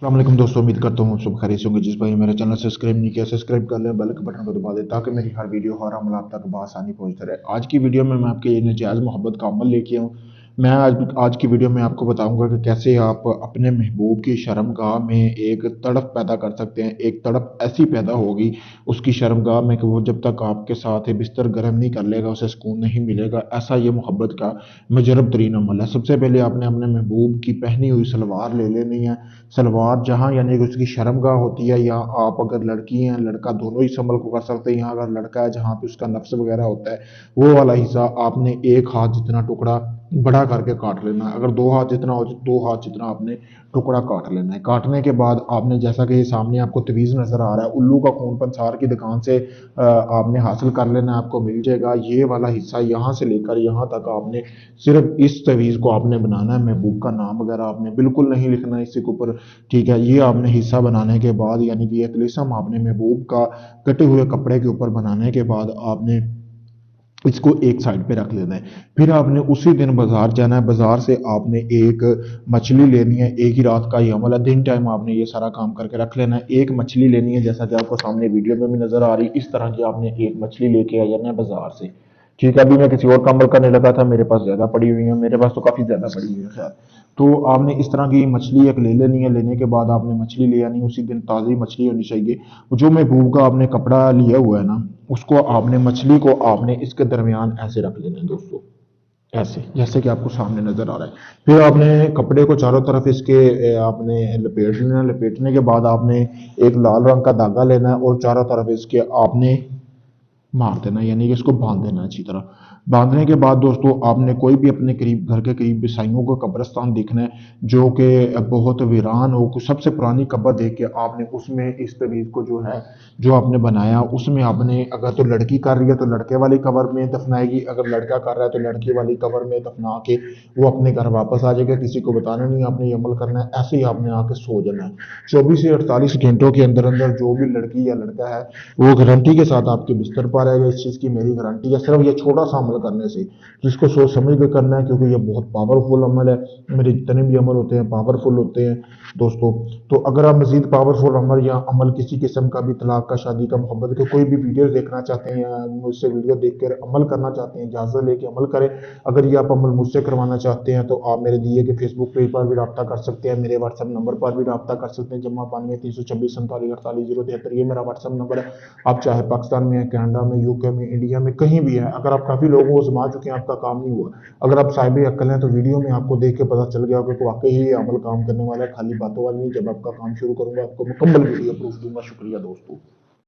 अस्सलाम दोस्तों, उम्मीद करता हूँ सब खैरियत से होंगे। जिस भाई मेरे चैनल सब्सक्राइब नहीं किया, सब्सक्राइब कर लें, बेल के बटन को दबा दें ताकि मेरी हर वीडियो हर अमल आप तक बआसानी पहुंचता रहे। आज की वीडियो में मैं आपके लिए नजायज़ मोहब्बत का अमल लेके आऊँ। मैं आज की वीडियो में आपको बताऊंगा कि कैसे आप अपने महबूब की शर्मगाह में एक तड़प पैदा कर सकते हैं। एक तड़प ऐसी पैदा होगी उसकी शर्मगाह में कि वो जब तक आपके साथ बिस्तर गर्म नहीं कर लेगा उसे सुकून नहीं मिलेगा। ऐसा ये मोहब्बत का मुजरब तरीन अमल है। सबसे पहले आपने अपने महबूब की पहनी हुई सलवार ले लेनी है। सलवार जहाँ यानी कि उसकी शर्मगाह होती है, या आप अगर लड़की हैं लड़का दोनों ही संभल को कर सकते हैं। यहाँ अगर लड़का है जहाँ पे उसका नफ्स वगैरह होता है वो वाला हिस्सा आपने एक हाथ जितना टुकड़ा बड़ा करके काट लेना है। अगर दो हाथ जितना हो दो हाथ जितना आपने टुकड़ा काट लेना है। काटने के बाद आपने जैसा कि सामने आपको तवीज़ नजर आ रहा है, उल्लू का खून पंसार की दुकान से आपने हासिल कर लेना है, आपको मिल जाएगा। ये वाला हिस्सा यहाँ से लेकर यहाँ तक आपने सिर्फ इस तवीज़ को आपने बनाना है। महबूब का नाम वगैरह आपने बिल्कुल नहीं लिखना है इसके ऊपर, ठीक है। ये आपने हिस्सा बनाने के बाद यानी कि ये तिलिस्म आपने महबूब का कटे हुए कपड़े के ऊपर बनाने के बाद आपने इसको एक साइड पे रख लेना है। फिर आपने उसी दिन बाजार जाना है। बाजार से आपने एक मछली लेनी है। एक ही रात का ये अमल है, दिन टाइम आपने ये सारा काम करके रख लेना है। एक मछली लेनी है, जैसा कि आपको सामने वीडियो में भी नजर आ रही, इस तरह की आपने एक मछली लेके आ जाना है बाजार से, ठीक है। अभी मैं किसी और का अमल करने लगा था, मेरे पास ज्यादा पड़ी हुई है, मेरे पास तो काफी ज्यादा पड़ी हुई है खैर। तो आपने इस तरह की मछली एक ले लेनी है। लेने के बाद आपने मछली ले आनी, उसी दिन ताज़ी मछली होनी चाहिए। जो महबूब का आपने कपड़ा लिया हुआ है ना, उसको आपने मछली को आपने इसके दरमियान ऐसे रख लेना है दोस्तों, ऐसे जैसे कि आपको सामने नजर आ रहा है। फिर आपने कपड़े को चारों तरफ इसके आपने लपेट लेना। लपेटने के बाद आपने एक लाल रंग का धागा लेना है और चारों तरफ इसके आपने मार देना, यानी कि इसको बांध देना अच्छी तरह। बांधने के बाद दोस्तों आपने कोई भी अपने करीब घर के करीब ईसाइयों का कब्रिस्तान देखना है जो कि बहुत वीरान हो। कुछ सबसे पुरानी कब्र देख के आपने उसमें इस तवीज़ को जो है जो आपने बनाया उसमें आपने, अगर तो लड़की कर रही है तो लड़के वाली कब्र में दफनाएगी, अगर लड़का कर रहा है तो लड़की वाली कब्र में दफना के वो अपने घर वापस आ जाएगा। किसी को बताना नहीं, आपने ये अमल करना है। ऐसे ही आपने आके सो जाना है। 24 से 48 घंटों के अंदर अंदर जो भी लड़की या लड़का है वो गारंटी के साथ आपके बिस्तर पर आएगा। इस चीज़ की मेरी गारंटी है। सिर्फ ये छोटा सा अमल करने से, जिसको सोच समझ के करना है क्योंकि ये बहुत पावरफुल अमल है। मेरे जितने भी अमल होते हैं पावरफुल होते हैं दोस्तों। तो अगर आप मजीद पावरफुल अमल या अमल किसी किस्म का भी, तलाक का, शादी का, मोहब्बत के कोई भी वीडियो देखना चाहते हैं या मुझसे वीडियो देख कर अमल करना चाहते हैं, इजाज़त लेके अमल करें। अगर ये आप अमल मुझसे करवाना चाहते हैं तो आप मेरे दिए के फेसबुक पेज पर भी रब्ता कर सकते हैं, मेरे व्हाट्सएप नंबर पर भी रब्ता कर सकते हैं, जमा 92 326 47 48 073 ये मेरा व्हाट्सएप नंबर है। आप चाहे पाकिस्तान में हैं, कनाडा में, यूके में, इंडिया में, कहीं भी है। अगर आप काफ़ी लोगों को आजमा चुके हैं आपका काम नहीं हुआ, अगर आप साहिब अक्ल हैं तो वीडियो में आपको देख के पता चल गया कि वाकई ही ये अमल काम करने वाला है, खाली बातों वाला नहीं। जब आपका काम शुरू करूंगा आपको मुकम्मल वीडियो प्रूफ दूंगा। शुक्रिया दोस्तों।